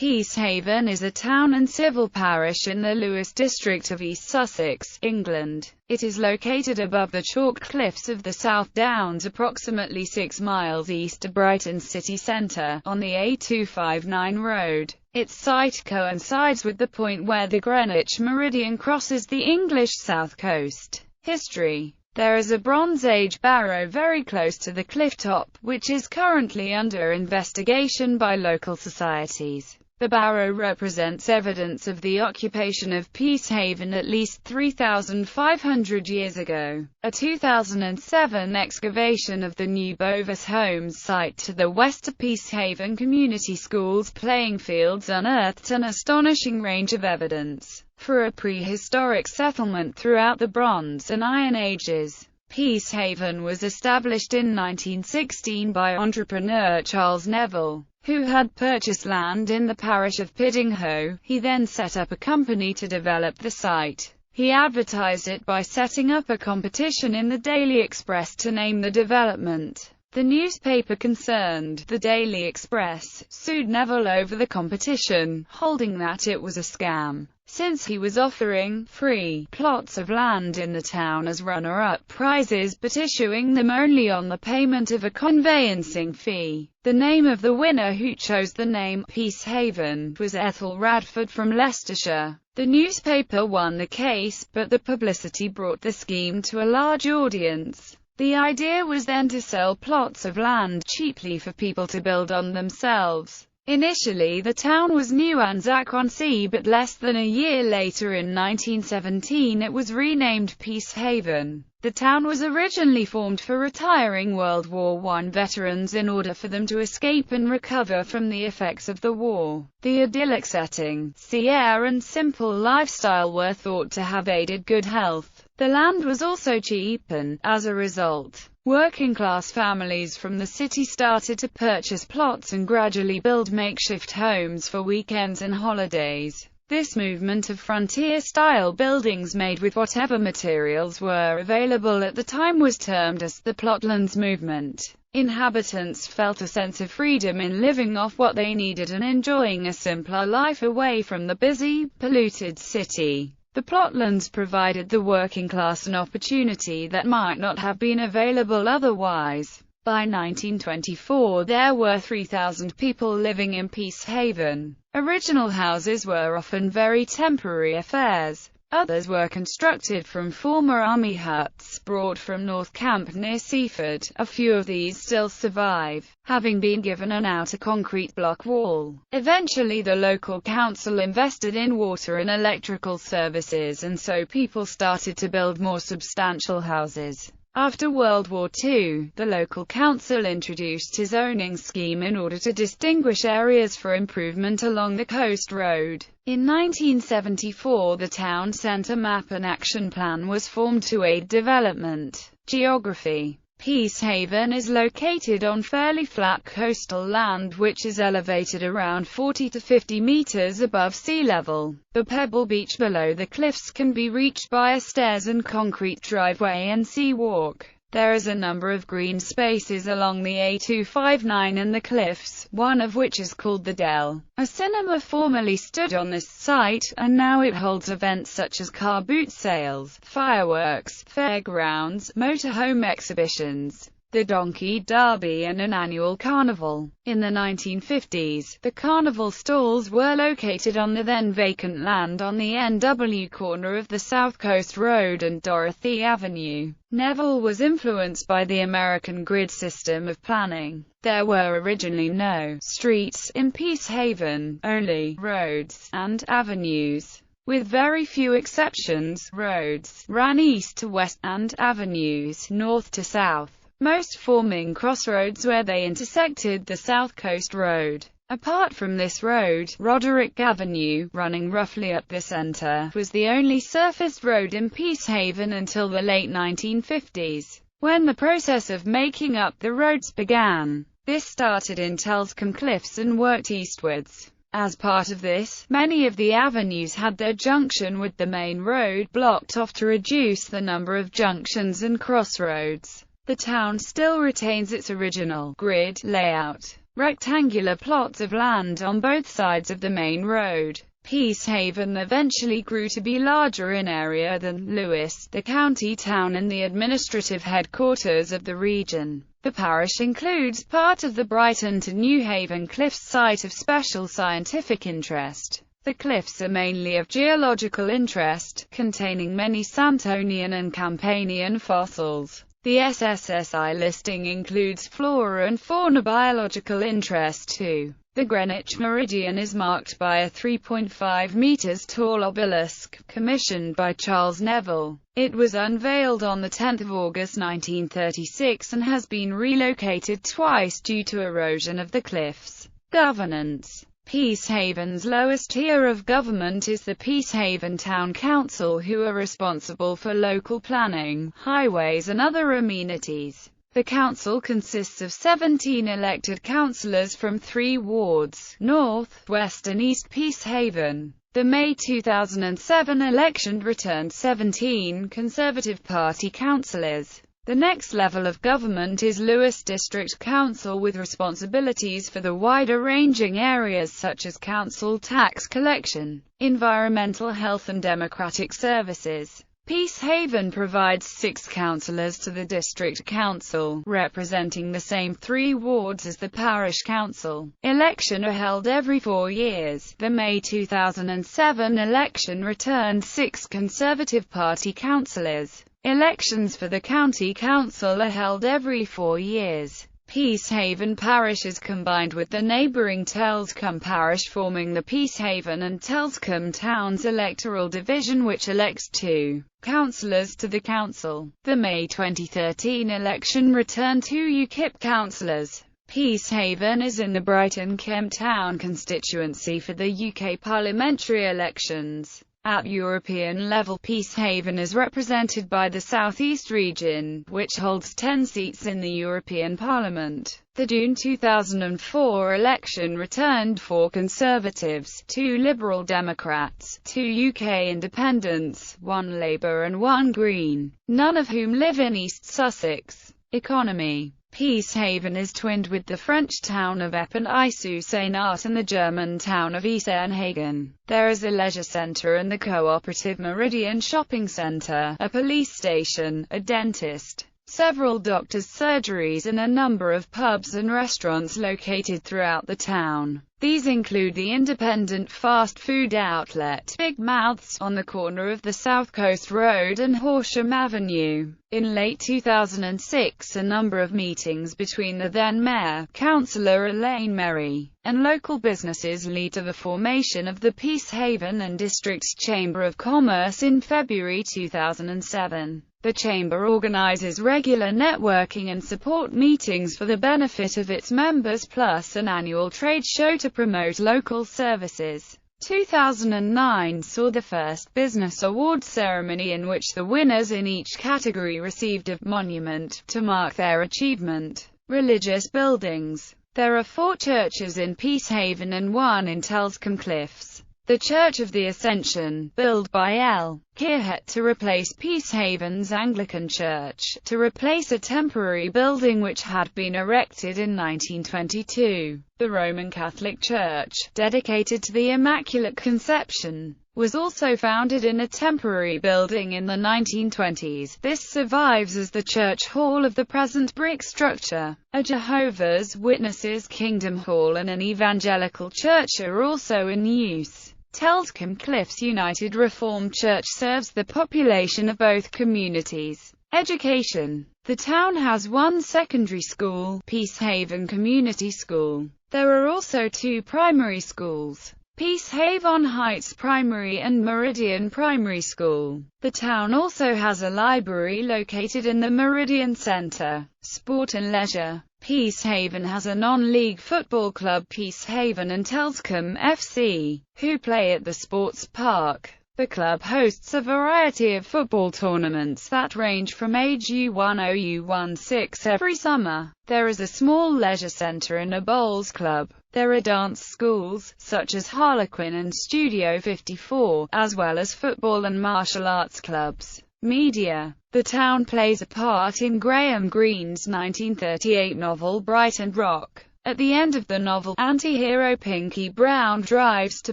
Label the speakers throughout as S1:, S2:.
S1: Peacehaven is a town and civil parish in the Lewes district of East Sussex, England. It is located above the chalk cliffs of the South Downs, approximately 6 miles east of Brighton city centre, on the A259 road. Its site coincides with the point where the Greenwich meridian crosses the English south coast. History: there is a Bronze Age barrow very close to the cliff top, which is currently under investigation by local societies. The barrow represents evidence of the occupation of Peacehaven at least 3,500 years ago. A 2007 excavation of the new Bovis Homes site to the west of Peacehaven Community School's playing fields unearthed an astonishing range of evidence for a prehistoric settlement throughout the Bronze and Iron Ages. Peacehaven was established in 1916 by entrepreneur Charles Neville, who had purchased land in the parish of Piddinghoe. He then set up a company to develop the site. He advertised it by setting up a competition in the Daily Express to name the development. The newspaper concerned, the Daily Express, sued Neville over the competition, holding that it was a scam, since he was offering free plots of land in the town as runner-up prizes, but issuing them only on the payment of a conveyancing fee. The name of the winner, who chose the name Peacehaven, was Ethel Radford from Leicestershire. The newspaper won the case, but the publicity brought the scheme to a large audience. The idea was then to sell plots of land cheaply for people to build on themselves. Initially the town was New Anzac-on-Sea, but less than a year later, in 1917, it was renamed Peacehaven. The town was originally formed for retiring World War I veterans in order for them to escape and recover from the effects of the war. The idyllic setting, sea air and simple lifestyle were thought to have aided good health. The land was also cheap and, as a result, working-class families from the city started to purchase plots and gradually build makeshift homes for weekends and holidays. This movement of frontier-style buildings made with whatever materials were available at the time was termed as the Plotlands movement. Inhabitants felt a sense of freedom in living off what they needed and enjoying a simpler life away from the busy, polluted city. The Plotlands provided the working class an opportunity that might not have been available otherwise. By 1924 there were 3,000 people living in Peacehaven. Original houses were often very temporary affairs. Others were constructed from former army huts brought from North Camp near Seaford. A few of these still survive, having been given an outer concrete block wall. Eventually the local council invested in water and electrical services, and so people started to build more substantial houses. After World War II, the local council introduced a zoning scheme in order to distinguish areas for improvement along the coast road. In 1974 the town centre map and action plan was formed to aid development. Geography: Peacehaven is located on fairly flat coastal land which is elevated around 40 to 50 meters above sea level. The pebble beach below the cliffs can be reached by a stairs and concrete driveway and sea walk. There is a number of green spaces along the A259 and the cliffs, one of which is called the Dell. A cinema formerly stood on this site, and now it holds events such as car boot sales, fireworks, fairgrounds, motorhome exhibitions, the Donkey Derby and an annual carnival. In the 1950s, the carnival stalls were located on the then vacant land on the NW corner of the South Coast Road and Dorothy Avenue. Neville was influenced by the American grid system of planning. There were originally no streets in Peacehaven, only roads and avenues. With very few exceptions, roads ran east to west, and avenues north to south, most forming crossroads where they intersected the South Coast Road. Apart from this road, Roderick Avenue, running roughly up the centre, was the only surfaced road in Peacehaven until the late 1950s, when the process of making up the roads began. This started in Telscombe Cliffs and worked eastwards. As part of this, many of the avenues had their junction with the main road blocked off to reduce the number of junctions and crossroads. The town still retains its original grid layout. rectangular plots of land on both sides of the main road. Peacehaven eventually grew to be larger in area than Lewis, the county town and the administrative headquarters of the region. The parish includes part of the Brighton to New Haven Cliffs Site of special scientific interest. The cliffs are mainly of geological interest, containing many Santonian and Campanian fossils. The SSSI listing includes flora and fauna biological interest too. The Greenwich Meridian is marked by a 3.5 meters tall obelisk, commissioned by Charles Neville. It was unveiled on 10 August 1936 and has been relocated twice due to erosion of the cliffs. Governance. Peacehaven's lowest tier of government is the Peacehaven Town Council, who are responsible for local planning, highways and other amenities. The council consists of 17 elected councillors from 3 wards, North, West and East Peacehaven. The May 2007 election returned 17 Conservative Party councillors. The next level of government is Lewis District Council, with responsibilities for the wider-ranging areas such as council tax collection, environmental health and democratic services. Peacehaven provides 6 councillors to the district council, representing the same 3 wards as the parish council. Elections are held every 4 years. The May 2007 election returned 6 Conservative Party councillors. Elections for the county council are held every 4 years. Peacehaven Parish is combined with the neighbouring Telscombe Parish, forming the Peacehaven and Telscombe Towns electoral division, which elects 2 councillors to the council. The May 2013 election returned 2 UKIP councillors. Peacehaven is in the Brighton-Kemp Town constituency for the UK parliamentary elections. At European level, Peacehaven is represented by the South East region, which holds 10 seats in the European Parliament. The June 2004 election returned 4 Conservatives, 2 Liberal Democrats, 2 UK Independents, 1 Labour and 1 Green, none of whom live in East Sussex. Economy. Peacehaven is twinned with the French town of Epernay-sous-Seine-Art and the German town of Eisenhagen. There is a leisure centre and the cooperative Meridian shopping centre, a police station, a dentist, several doctors' surgeries and a number of pubs and restaurants located throughout the town. These include the independent fast food outlet Big Mouths on the corner of the South Coast Road and Horsham Avenue. In late 2006, a number of meetings between the then Mayor, Councillor Elaine Merry, and local businesses lead to the formation of the Peacehaven and District's Chamber of Commerce in February 2007. The Chamber organises regular networking and support meetings for the benefit of its members, plus an annual trade show to promote local services. 2009 saw the first Business Awards ceremony, in which the winners in each category received a monument to mark their achievement. Religious buildings. There are 4 churches in Peacehaven and 1 in Telscombe Cliffs. The Church of the Ascension, built by L. Kearhart to replace Peacehaven's Anglican Church, to replace a temporary building which had been erected in 1922. The Roman Catholic Church, dedicated to the Immaculate Conception, was also founded in a temporary building in the 1920s. This survives as the church hall of the present brick structure. A Jehovah's Witnesses Kingdom Hall and an evangelical church are also in use. Telscombe Cliffs United Reformed Church serves the population of both communities. Education. The town has 1 secondary school, Peacehaven Community School. There are also 2 primary schools, Peacehaven Heights Primary and Meridian Primary School. The town also has a library located in the Meridian Centre. Sport and leisure. Peacehaven has a non-league football club, Peacehaven and Telscombe FC, who play at the sports park. The club hosts a variety of football tournaments that range from age U1 or U16 every summer. There is a small leisure centre and a bowls club. There are dance schools, such as Harlequin and Studio 54, as well as football and martial arts clubs. Media. The town plays a part in Graham Greene's 1938 novel Bright and Rock. At the end of the novel, anti-hero Pinky Brown drives to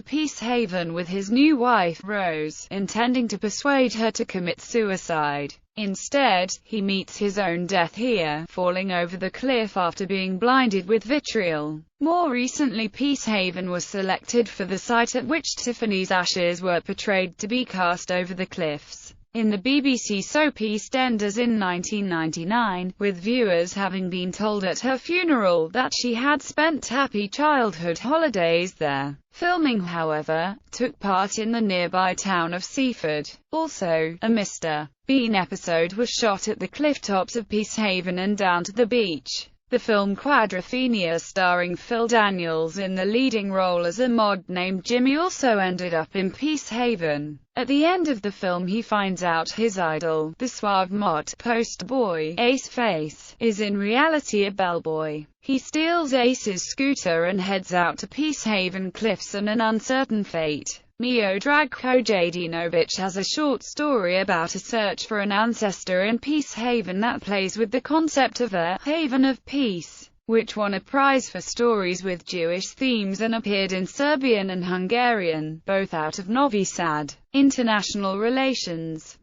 S1: Peacehaven with his new wife, Rose, intending to persuade her to commit suicide. Instead, he meets his own death here, falling over the cliff after being blinded with vitriol. More recently, Peacehaven was selected for the site at which Tiffany's ashes were portrayed to be cast over the cliffs in the BBC soap EastEnders in 1999, with viewers having been told at her funeral that she had spent happy childhood holidays there. Filming, however, took part in the nearby town of Seaford. Also, a Mr. Bean episode was shot at the cliff tops of Peacehaven and down to the beach. The film Quadrophenia, starring Phil Daniels in the leading role as a mod named Jimmy, also ended up in Peacehaven. At the end of the film, he finds out his idol, the suave mod poster boy, Ace Face, is in reality a bellboy. He steals Ace's scooter and heads out to Peacehaven Cliffs and an uncertain fate. Mio Dragko Jadinovich has a short story about a search for an ancestor in Peacehaven that plays with the concept of a haven of peace, which won a prize for stories with Jewish themes and appeared in Serbian and Hungarian, both out of Novi Sad. International relations.